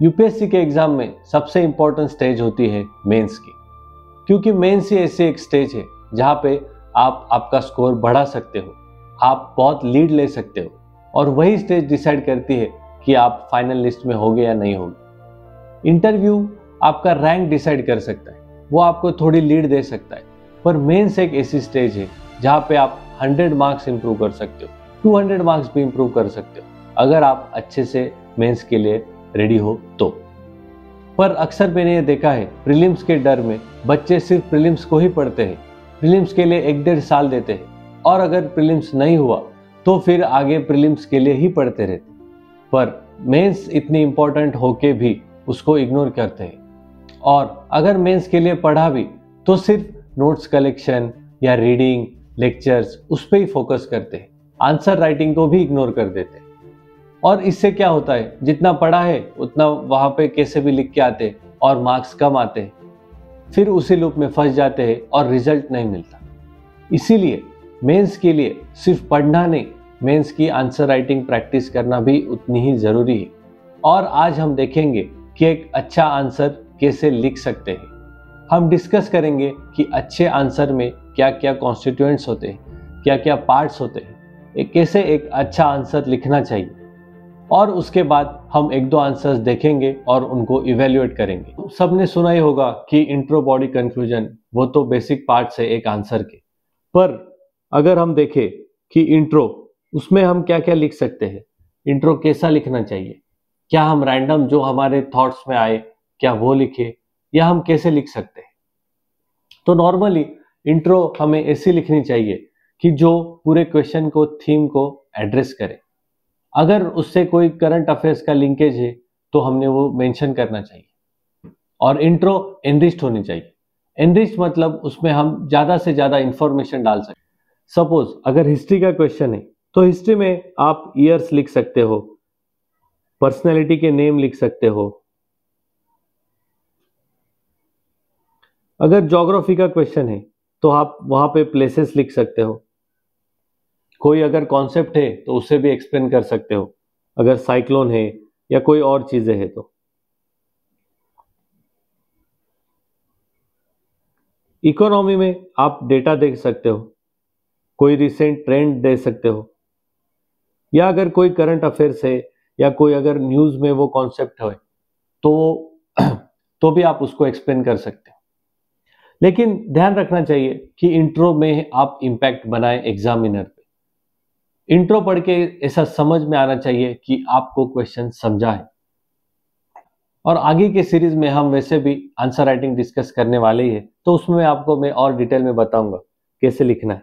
UPSC के exam में सबसे इंपॉर्टेंट स्टेज होती है मेंस की, क्योंकि मेंस ही ऐसी एक स्टेज है जहां पे आप आपका स्कोर बढ़ा सकते हो, आप बहुत लीड ले सकते हो और वही स्टेज डिसाइड करती है कि आप फाइनल लिस्ट में होगे या नहीं होगे। इंटरव्यू आपका रैंक डिसाइड कर सकता है, वो आपको थोड़ी लीड दे सकता है, पर मेंस एक ऐसी स्टेज है जहां पे आप 100 मार्क्स इंप्रूव कर सकते हो, 200 मार्क्स भी इंप्रूव कर सकते हो अगर आप अच्छे से मेंस के लिए रेडी हो तो। पर अक्सर मैंने ये देखा है, प्रीलिम्स के डर में बच्चे सिर्फ प्रीलिम्स को ही पढ़ते हैं, प्रीलिम्स के लिए 1-1.5 साल देते हैं और अगर प्रीलिम्स नहीं हुआ तो फिर आगे प्रीलिम्स के लिए ही पढ़ते रहते, पर मेंस इतनी इंपॉर्टेंट होके भी उसको इग्नोर करते हैं और अगर मेंस के लिए पढ़ा भी तो सिर्फ नोट्स कलेक्शन या रीडिंग लेक्चर्स उस पर ही फोकस करते हैं, आंसर राइटिंग को भी इग्नोर कर देते हैं। और इससे क्या होता है, जितना पढ़ा है उतना वहां पे कैसे भी लिख के आते और मार्क्स कम आते हैं, फिर उसी लूप में फंस जाते हैं और रिजल्ट नहीं मिलता। इसीलिए मेंस के लिए सिर्फ पढ़ना नहीं, मेंस की आंसर राइटिंग प्रैक्टिस करना भी उतनी ही जरूरी है। और आज हम देखेंगे कि एक अच्छा आंसर कैसे लिख सकते हैं। हम डिस्कस करेंगे कि अच्छे आंसर में क्या क्या कॉन्स्टिट्यूएंट्स होते हैं, क्या क्या पार्ट्स होते हैं, कैसे एक अच्छा आंसर लिखना चाहिए, और उसके बाद हम 1-2 आंसर्स देखेंगे और उनको इवेल्युएट करेंगे। सबने सुना ही होगा कि इंट्रो बॉडी कंक्लूजन, वो तो बेसिक पार्ट्स है एक आंसर के, पर अगर हम देखें कि इंट्रो, उसमें हम क्या क्या लिख सकते हैं, इंट्रो कैसा लिखना चाहिए, क्या हम रैंडम जो हमारे थॉट्स में आए क्या वो लिखे या हम कैसे लिख सकते हैं। तो नॉर्मली इंट्रो हमें ऐसी लिखनी चाहिए कि जो पूरे क्वेश्चन को, थीम को एड्रेस करे। अगर उससे कोई करंट अफेयर्स का लिंकेज है तो हमने वो मेंशन करना चाहिए। और इंट्रो एनरिच्ड होनी चाहिए। एनरिच्ड मतलब उसमें हम ज्यादा से ज्यादा इंफॉर्मेशन डाल सकते। सपोज अगर हिस्ट्री का क्वेश्चन है तो हिस्ट्री में आप ईयर्स लिख सकते हो, पर्सनैलिटी के नेम लिख सकते हो। अगर ज्योग्राफी का क्वेश्चन है तो आप वहां पे प्लेसेस लिख सकते हो। कोई अगर कॉन्सेप्ट है तो उसे भी एक्सप्लेन कर सकते हो, अगर साइक्लोन है या कोई और चीजें है तो। इकोनॉमी में आप डेटा देख सकते हो, कोई रिसेंट ट्रेंड दे सकते हो, या अगर कोई करंट अफेयर्स है या कोई अगर न्यूज में वो कॉन्सेप्ट है तो भी आप उसको एक्सप्लेन कर सकते हो। लेकिन ध्यान रखना चाहिए कि इंट्रो में आप इंपैक्ट बनाए एग्जामिनर पे। इंट्रो पढ़ के ऐसा समझ में आना चाहिए कि आपको क्वेश्चन समझा है। और आगे के सीरीज में हम वैसे भी आंसर राइटिंग डिस्कस करने वाले ही है, तो उसमें आपको मैं और डिटेल में बताऊंगा कैसे लिखना है।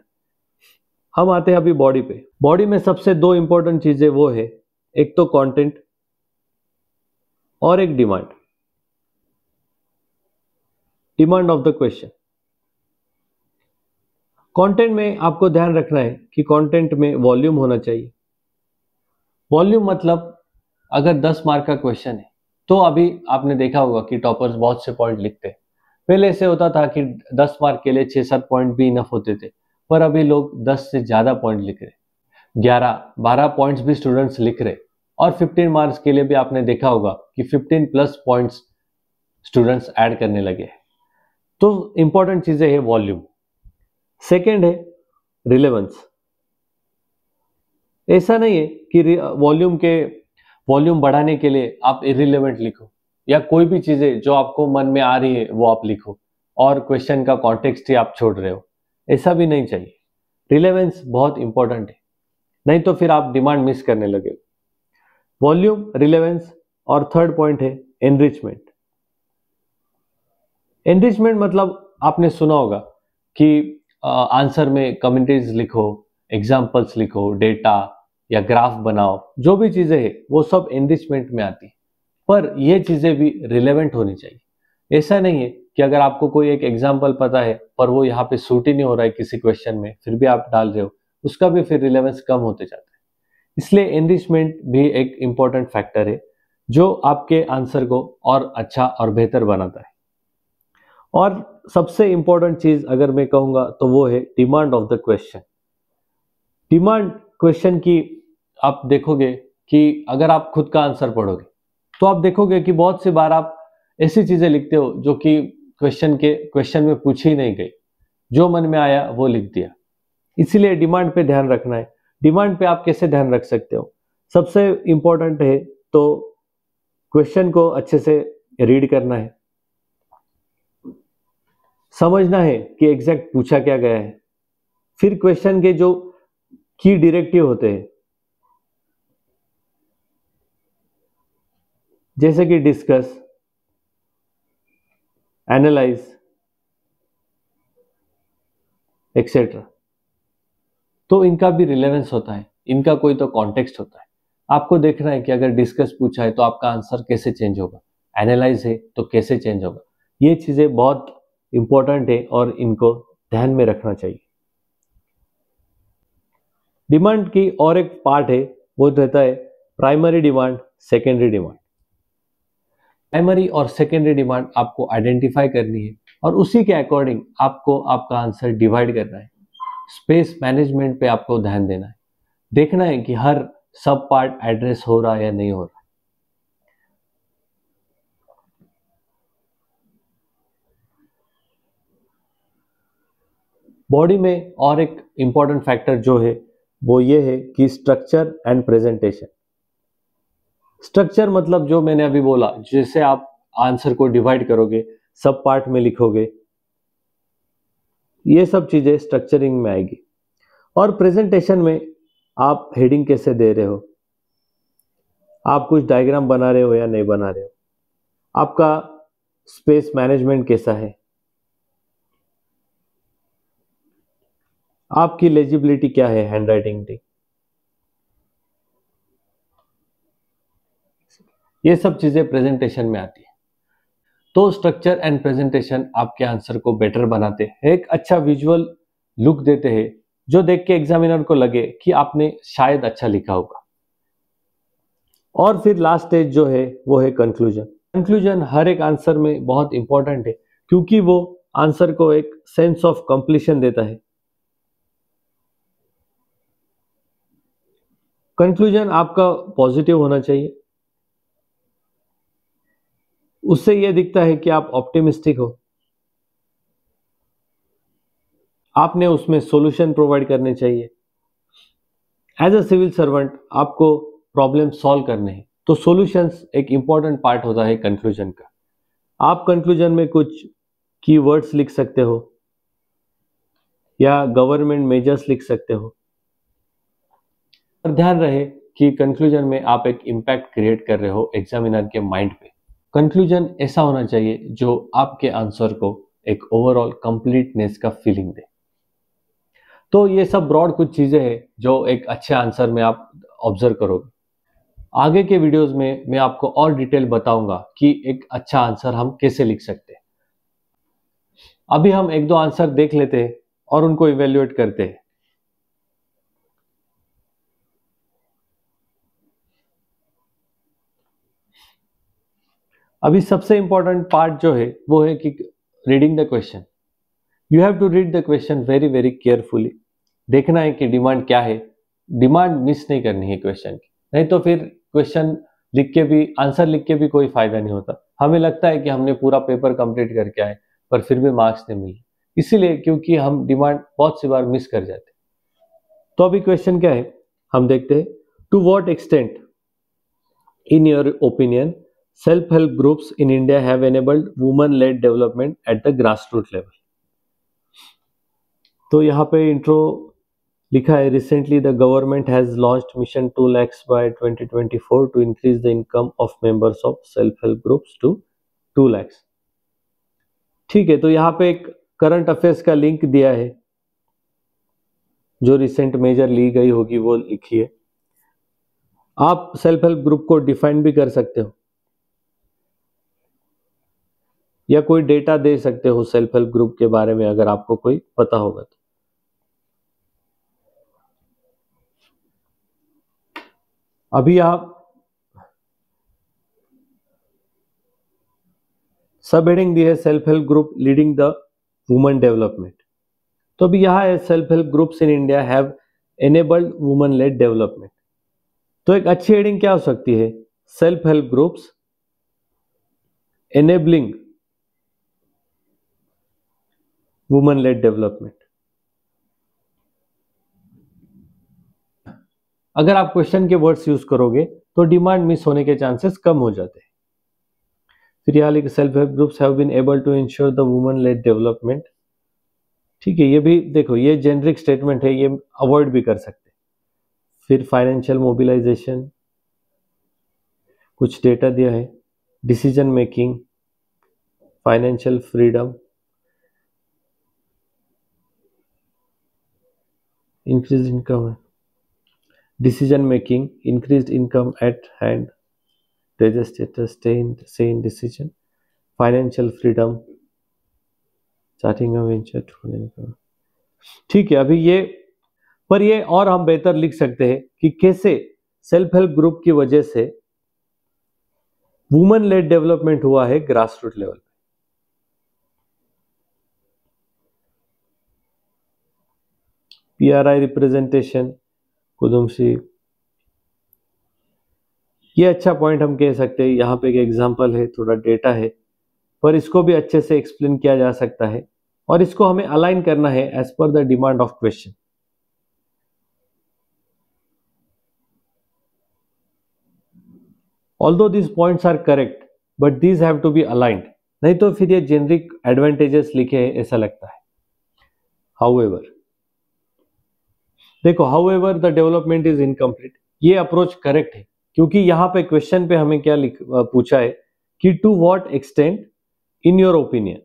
हम आते हैं अभी बॉडी पे। बॉडी में सबसे 2 इंपॉर्टेंट चीजें वो है, एक तो कंटेंट और एक demand. Demand of the question. Content में आपको ध्यान रखना है कि कंटेंट में वॉल्यूम होना चाहिए। वॉल्यूम मतलब अगर 10 मार्क का क्वेश्चन है तो अभी आपने देखा होगा कि टॉपर्स बहुत से पॉइंट लिखते हैं। पहले ऐसे होता था कि 10 मार्क के लिए 6-7 पॉइंट भी इनफ होते थे, पर अभी लोग 10 से ज्यादा पॉइंट लिख रहे, 11-12 पॉइंट्स भी स्टूडेंट्स लिख रहे। और 15 मार्क्स के लिए भी आपने देखा होगा कि 15 प्लस पॉइंट्स स्टूडेंट्स ऐड करने लगे हैं। तो इंपॉर्टेंट चीजें है वॉल्यूम। सेकेंड है रिलेवेंस। ऐसा नहीं है कि वॉल्यूम बढ़ाने के लिए आप इररिलेवेंट लिखो या कोई भी चीजें जो आपको मन में आ रही है वो आप लिखो और क्वेश्चन का कॉन्टेक्स्ट ही आप छोड़ रहे हो, ऐसा भी नहीं चाहिए। रिलेवेंस बहुत इंपॉर्टेंट है, नहीं तो फिर आप डिमांड मिस करने लगे। वॉल्यूम, रिलेवेंस और थर्ड पॉइंट है एनरिचमेंट। एनरिचमेंट मतलब आपने सुना होगा कि आंसर में कमेंट्रीज लिखो, एग्जाम्पल्स लिखो, डेटा या ग्राफ बनाओ, जो भी चीजें हैं वो सब एनरिचमेंट में आती है। पर ये चीजें भी रिलेवेंट होनी चाहिए। ऐसा नहीं है कि अगर आपको कोई एक एग्जाम्पल पता है पर वो यहाँ पे सूट ही नहीं हो रहा है किसी क्वेश्चन में, फिर भी आप डाल रहे हो, उसका भी फिर रिलेवेंस कम होते जाता है। इसलिए एनरिचमेंट भी एक इंपॉर्टेंट फैक्टर है जो आपके आंसर को और अच्छा और बेहतर बनाता है। और सबसे इंपॉर्टेंट चीज अगर मैं कहूंगा तो वो है demand of the question. Demand question की आप देखोगे कि अगर आप खुद का आंसर पढ़ोगे तो आप देखोगे कि बहुत सी बार आप ऐसी चीजें लिखते हो जो कि क्वेश्चन में पूछी ही नहीं गई, जो मन में आया वो लिख दिया। इसीलिए डिमांड पे ध्यान रखना है। डिमांड पे आप कैसे ध्यान रख सकते हो? सबसे इंपॉर्टेंट है तो क्वेश्चन को अच्छे से रीड करना है, समझना है कि एग्जैक्ट पूछा क्या गया है। फिर क्वेश्चन के जो की डायरेक्टिव होते हैं, जैसे कि डिस्कस, एनालाइज एक्सेट्रा, तो इनका भी रिलेवेंस होता है, इनका कोई तो कॉन्टेक्स्ट होता है। आपको देखना है कि अगर डिस्कस पूछा है तो आपका आंसर कैसे चेंज होगा, एनालाइज है तो कैसे चेंज होगा। ये चीजें बहुत इंपॉर्टेंट है और इनको ध्यान में रखना चाहिए। डिमांड की और एक पार्ट है, वो रहता है primary demand, secondary demand. Primary और सेकेंडरी डिमांड आपको आइडेंटिफाई करनी है और उसी के अकॉर्डिंग आपको आपका आंसर डिवाइड करना है। स्पेस मैनेजमेंट पे आपको ध्यान देना है, देखना है कि हर सब पार्ट एड्रेस हो रहा है या नहीं हो रहा। बॉडी में और एक इंपॉर्टेंट फैक्टर जो है वो ये है कि स्ट्रक्चर एंड प्रेजेंटेशन। स्ट्रक्चर मतलब जो मैंने अभी बोला, जैसे आप आंसर को डिवाइड करोगे, सब पार्ट में लिखोगे, ये सब चीजें स्ट्रक्चरिंग में आएगी। और प्रेजेंटेशन में आप हेडिंग कैसे दे रहे हो, आप कुछ डायग्राम बना रहे हो या नहीं बना रहे हो, आपका स्पेस मैनेजमेंट कैसा है, आपकी लेजिबिलिटी क्या है, हैंडराइटिंग की, ये सब चीजें प्रेजेंटेशन में आती है। तो स्ट्रक्चर एंड प्रेजेंटेशन आपके आंसर को बेटर बनाते हैं, एक अच्छा विजुअल लुक देते हैं, जो देख के एग्जामिनर को लगे कि आपने शायद अच्छा लिखा होगा। और फिर लास्ट स्टेज जो है वो है कंक्लूजन। कंक्लूजन हर एक आंसर में बहुत इंपॉर्टेंट है, क्योंकि वो आंसर को एक सेंस ऑफ कंप्लीशन देता है। कंक्लूजन आपका पॉजिटिव होना चाहिए, उससे यह दिखता है कि आप ऑप्टिमिस्टिक हो, आपने उसमें सॉल्यूशन प्रोवाइड करने चाहिए। एज अ सिविल सर्वेंट आपको प्रॉब्लम सॉल्व करने हैं, तो सॉल्यूशंस एक इंपॉर्टेंट पार्ट होता है कंक्लूजन का। आप कंक्लूजन में कुछ कीवर्ड्स लिख सकते हो या गवर्नमेंट मेजर्स लिख सकते हो। और ध्यान रहे कि कंक्लूजन में आप एक इम्पैक्ट क्रिएट कर रहे हो एग्जामिनर के माइंड पे। कंक्लूजन ऐसा होना चाहिए जो आपके आंसर को एक ओवरऑल कंप्लीटनेस का फीलिंग दे। तो ये सब ब्रॉड कुछ चीजें हैं जो एक अच्छे आंसर में आप ऑब्जर्व करोगे। आगे के वीडियोस में मैं आपको और डिटेल बताऊंगा कि एक अच्छा आंसर हम कैसे लिख सकते हैं। अभी हम एक दो आंसर देख लेते हैं और उनको इवेल्युएट करते हैं। अभी सबसे इंपॉर्टेंट पार्ट जो है वो है कि reading the question. You have to read the question very very carefully. देखना है कि डिमांड क्या है, डिमांड मिस नहीं करनी है क्वेश्चन की, नहीं तो फिर क्वेश्चन लिख के भी, आंसर लिख के भी कोई फायदा नहीं होता। हमें लगता है कि हमने पूरा पेपर कंप्लीट करके आए पर फिर भी मार्क्स नहीं मिले, इसीलिए क्योंकि हम डिमांड बहुत सी बार मिस कर जाते। तो अभी क्वेश्चन क्या है हम देखते हैं। To what extent in your opinion self-help groups in India have enabled women-led development at the grassroots level? तो यहाँ पे इंट्रो लिखा है, recently the government has launched mission 2 lakhs by 2024 to increase the income of members of self-help groups to 2 lakhs। ठीक है, तो यहाँ पे एक करंट अफेयर्स का लिंक दिया है, जो रिसेंट मेजर ली गई होगी वो लिखिए। आप सेल्फ हेल्प ग्रुप को डिफाइन भी कर सकते हो या कोई डेटा दे सकते हो सेल्फ हेल्प ग्रुप के बारे में, अगर आपको कोई पता होगा तो। अभी आप सब हेडिंग दी है self help group leading the women development. तो अभी यहां है self help groups in India have enabled women led development. तो एक अच्छी हेडिंग क्या हो सकती है, self help groups enabling women led development। अगर आप क्वेश्चन के वर्ड्स यूज करोगे तो डिमांड मिस होने के चांसेस कम हो जाते हैं। फिर यहाँ लिखे self help groups have been able to ensure the women led development. ठीक है, ये भी देखो, ये जेनरिक स्टेटमेंट है, ये अवॉइड भी कर सकते हैं। फिर फाइनेंशियल मोबिलाइजेशन, कुछ डेटा दिया है, decision making, financial freedom, increase income, decision making, increase income eight hand, treasure status, say in decision, financial freedom, starting a venture to income। ठीक है, अभी ये पर ये और हम बेहतर लिख सकते हैं कि कैसे सेल्फ हेल्प ग्रुप की वजह से वुमेन लेड डेवलपमेंट हुआ है ग्रास रूट लेवल पे। पीआरआई रिप्रेजेंटेशन, कुदुमसी, ये अच्छा पॉइंट हम कह सकते हैं। यहाँ पे एक एग्जांपल है, थोड़ा डेटा है, पर इसको भी अच्छे से एक्सप्लेन किया जा सकता है और इसको हमें अलाइन करना है as per the demand of question. Although this points are correct but these have to be aligned, नहीं तो फिर ये जेनरिक एडवांटेजेस लिखे हैं ऐसा लगता है। हाउएवर, देखो, however the development is incomplete, ये अप्रोच करेक्ट है क्योंकि यहाँ पे क्वेश्चन पे हमें क्या पूछा है कि to what extent in your opinion.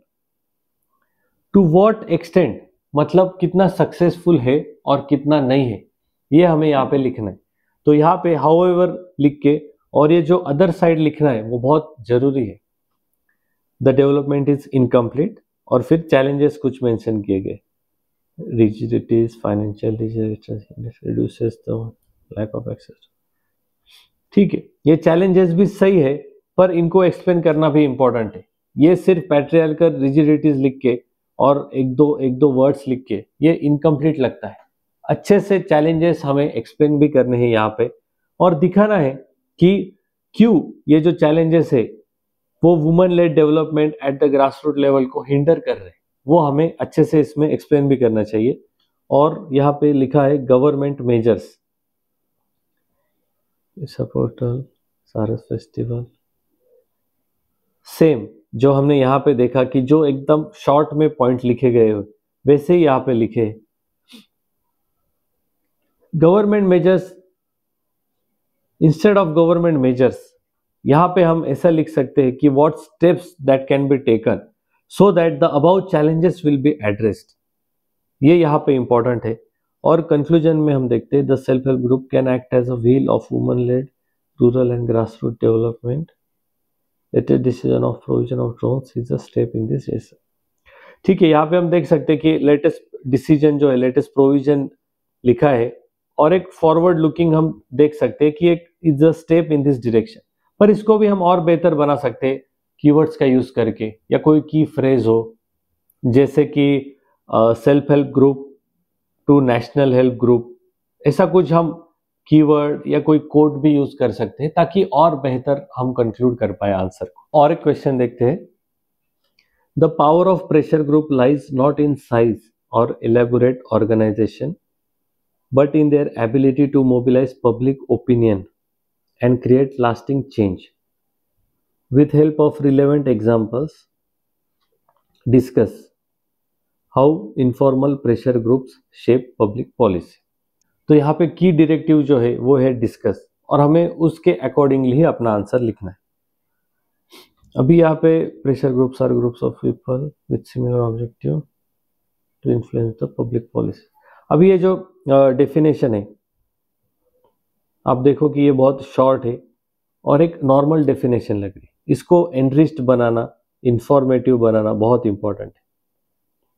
To what extent मतलब कितना सक्सेसफुल है और कितना नहीं है, ये हमें यहाँ पे लिखना है। तो यहाँ पे हाउएवर लिख के और ये जो अदर साइड लिखना है वो बहुत जरूरी है। द डेवलपमेंट इज इनकम्प्लीट और फिर चैलेंजेस कुछ मेंशन किए गए, rigidities, financial reduces the lack of access. ठीक है, ये चैलेंजेस भी सही है पर इनको एक्सप्लेन करना भी इंपॉर्टेंट है। ये सिर्फ पैट्रियार्कल रिजिडिटीज लिख के और एक दो वर्ड्स लिख के ये इनकम्प्लीट लगता है। अच्छे से चैलेंजेस हमें एक्सप्लेन भी करने हैं यहाँ पे और दिखाना है कि क्यों ये जो चैलेंजेस है वो women led development at the grass root level को हिंडर कर रहे हैं, वो हमें अच्छे से इसमें एक्सप्लेन भी करना चाहिए। और यहाँ पे लिखा है गवर्नमेंट मेजर्स, सपोर्टल, सारस फेस्टिवल, सेम जो हमने यहाँ पे देखा कि जो एकदम शॉर्ट में पॉइंट लिखे गए हो वैसे ही यहाँ पे लिखे। Government measures instead of government measures, यहाँ पे हम ऐसा लिख सकते हैं कि what steps that can be taken so that the above challenges will be addressed, ये यहाँ पे इंपॉर्टेंट है। और कंक्लूजन में हम देखते हैं the self help group can act as a wheel of women led rural and grass root development, latest decision of provision of drones is a step in this direction. ठीक है, यहाँ पे हम देख सकते हैं कि लेटेस्ट डिसीजन जो है, लेटेस्ट प्रोविजन लिखा है और एक फॉरवर्ड लुकिंग हम देख सकते हैं कि एक is a step in this direction. पर इसको भी हम और बेहतर बना सकते हैं कीवर्ड्स का यूज करके या कोई की फ्रेज हो, जैसे कि self help group to national help group, ऐसा कुछ हम कीवर्ड या कोई कोड भी यूज कर सकते हैं ताकि और बेहतर हम कंक्लूड कर पाए आंसर को। और एक क्वेश्चन देखते हैं, the power of pressure group lies not in size और elaborate organisation but in their ability to mobilize public opinion and create lasting change. With help of relevant examples, discuss how informal pressure groups shape public policy. तो यहाँ पे की directive जो है वो है discuss और हमें उसके अकॉर्डिंगली ही अपना आंसर लिखना है। अभी यहाँ पे pressure groups are groups of people with similar objective to influence the public policy. अभी ये जो डेफिनेशन है आप देखो कि ये बहुत शॉर्ट है और एक नॉर्मल डेफिनेशन लग रही है। इसको एनरिच्ड बनाना, इंफॉर्मेटिव बनाना बहुत इंपॉर्टेंट है।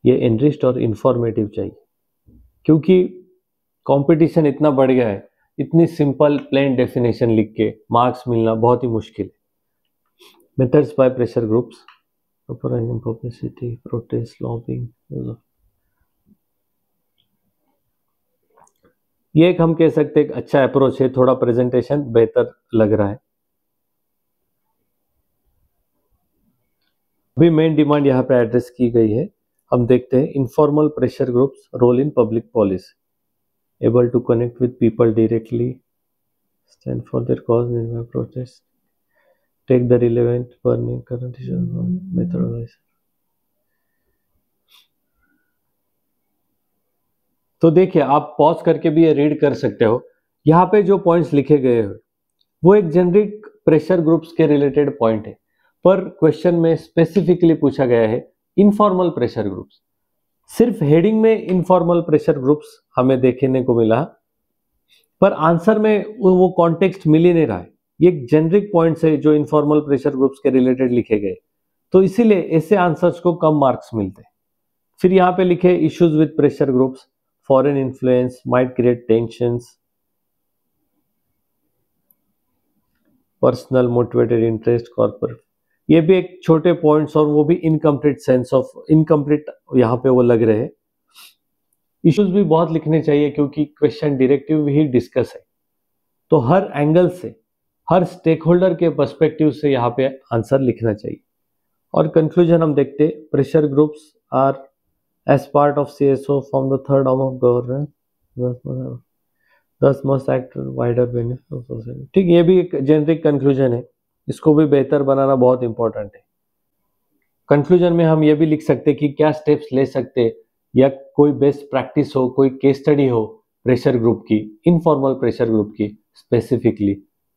ये एनरिच्ड और इंफॉर्मेटिव चाहिए क्योंकि कंपटीशन इतना बढ़ गया है, इतनी सिंपल प्लेन डेफिनेशन लिख के मार्क्स मिलना बहुत ही मुश्किल है। Methods by pressure groups, publicity, protest, lobbying, ये एक हम कह सकते हैं एक अच्छा अप्रोच है, थोड़ा प्रेजेंटेशन बेहतर लग रहा है। भी मेन डिमांड यहाँ पे एड्रेस की गई है। हम देखते हैं informal pressure groups role in public policy, able to connect with people directly, stand for their cause in protest, take the relevant burning current methodology. तो देखिए, आप पॉज करके भी ये रीड कर सकते हो। यहाँ पे जो पॉइंट्स लिखे गए हैं वो एक जेनरिक प्रेशर ग्रुप्स के रिलेटेड पॉइंट है, पर क्वेश्चन में स्पेसिफिकली पूछा गया है इनफॉर्मल प्रेशर ग्रुप्स। सिर्फ हेडिंग में इनफॉर्मल प्रेशर ग्रुप्स हमें देखने को मिला, पर आंसर में वो कॉन्टेक्स्ट मिल ही नहीं रहा है। ये एक जेनरिक पॉइंट्स है जो इनफॉर्मल प्रेशर ग्रुप्स के रिलेटेड लिखे गए, तो इसीलिए ऐसे आंसर्स को कम मार्क्स मिलते हैं। फिर यहाँ पे लिखे issues with pressure groups, foreign influence might create tensions, personal motivated interest, corporate, ये भी एक छोटे पॉइंट्स और वो भी इनकम्प्लीट सेंस ऑफ इनकम्प्लीट यहाँ पे वो लग रहे हैं। इश्यूज भी बहुत लिखने चाहिए क्योंकि क्वेश्चन डायरेक्टिव ही डिस्कस है, तो हर एंगल से, हर स्टेक होल्डर के पर्सपेक्टिव से यहाँ पे आंसर लिखना चाहिए। और कंक्लूजन हम देखते, pressure groups are as part of CSO from the third arm of government, thus must act wider benefit of society. ठीक, ये भी एक जेनरिक कंक्लूजन है, इसको भी बेहतर बनाना बहुत इंपॉर्टेंट है। कंक्लूजन में हम ये भी लिख सकते कि क्या स्टेप्स ले सकते, या कोई बेस्ट प्रैक्टिस हो, कोई केस स्टडी हो प्रेशर ग्रुप की, इनफॉर्मल प्रेशर ग्रुप की स्पेसिफिकली,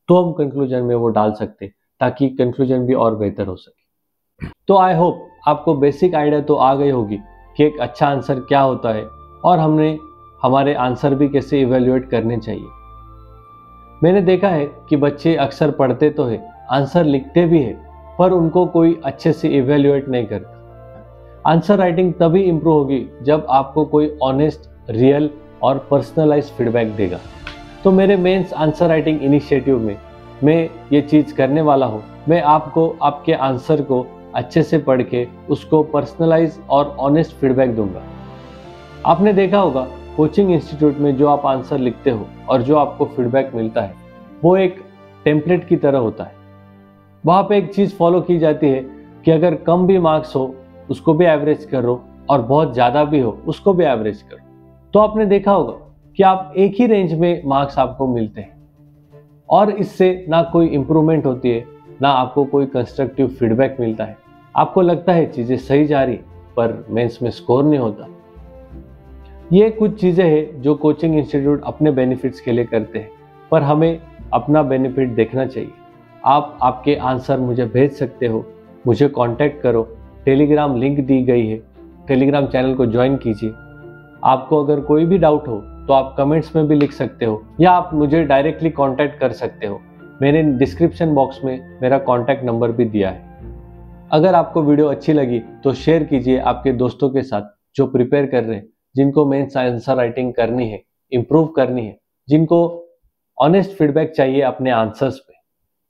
तो हम कंक्लूजन में वो डाल सकते ताकि कंक्लूजन भी और बेहतर हो सके। तो आई होप आपको बेसिक आइडिया तो आ गई होगी कि एक अच्छा आंसर क्या होता है और हमने हमारे आंसर भी कैसे इवेल्युएट करने चाहिए। मैंने देखा है कि बच्चे अक्सर पढ़ते तो है, आंसर लिखते भी है, पर उनको कोई अच्छे से इवेल्युएट नहीं करता। आंसर राइटिंग तभी इंप्रूव होगी जब आपको कोई ऑनेस्ट, रियल और पर्सनलाइज्ड फीडबैक देगा। तो मेरे मेंस आंसर राइटिंग इनिशिएटिव में मैं ये चीज़ करने वाला हूँ। मैं आपको आपके आंसर को अच्छे से पढ़ के उसको पर्सनलाइज और ऑनेस्ट फीडबैक दूंगा। आपने देखा होगा कोचिंग इंस्टीट्यूट में जो आप आंसर लिखते हो और जो आपको फीडबैक मिलता है वो एक टेम्पलेट की तरह होता है। वहाँ पे एक चीज़ फॉलो की जाती है कि अगर कम भी मार्क्स हो उसको भी एवरेज करो और बहुत ज़्यादा भी हो उसको भी एवरेज करो। तो आपने देखा होगा कि आप एक ही रेंज में मार्क्स आपको मिलते हैं और इससे ना कोई इम्प्रूवमेंट होती है, ना आपको कोई कंस्ट्रक्टिव फीडबैक मिलता है। आपको लगता है चीज़ें सही जा रही पर मेंस में स्कोर नहीं होता। ये कुछ चीज़ें हैं जो कोचिंग इंस्टीट्यूट अपने बेनिफिट्स के लिए करते हैं, पर हमें अपना बेनिफिट देखना चाहिए। आप आपके आंसर मुझे भेज सकते हो, मुझे कांटेक्ट करो, टेलीग्राम लिंक दी गई है, टेलीग्राम चैनल को ज्वाइन कीजिए। आपको अगर कोई भी डाउट हो तो आप कमेंट्स में भी लिख सकते हो या आप मुझे डायरेक्टली कांटेक्ट कर सकते हो। मैंने डिस्क्रिप्शन बॉक्स में मेरा कांटेक्ट नंबर भी दिया है। अगर आपको वीडियो अच्छी लगी तो शेयर कीजिए आपके दोस्तों के साथ जो प्रिपेयर कर रहे हैं, जिनको मेंस आंसर राइटिंग करनी है, इम्प्रूव करनी है, जिनको ऑनेस्ट फीडबैक चाहिए अपने आंसर्स पे,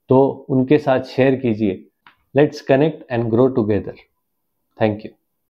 तो उनके साथ शेयर कीजिए। Let's connect and grow together. Thank you.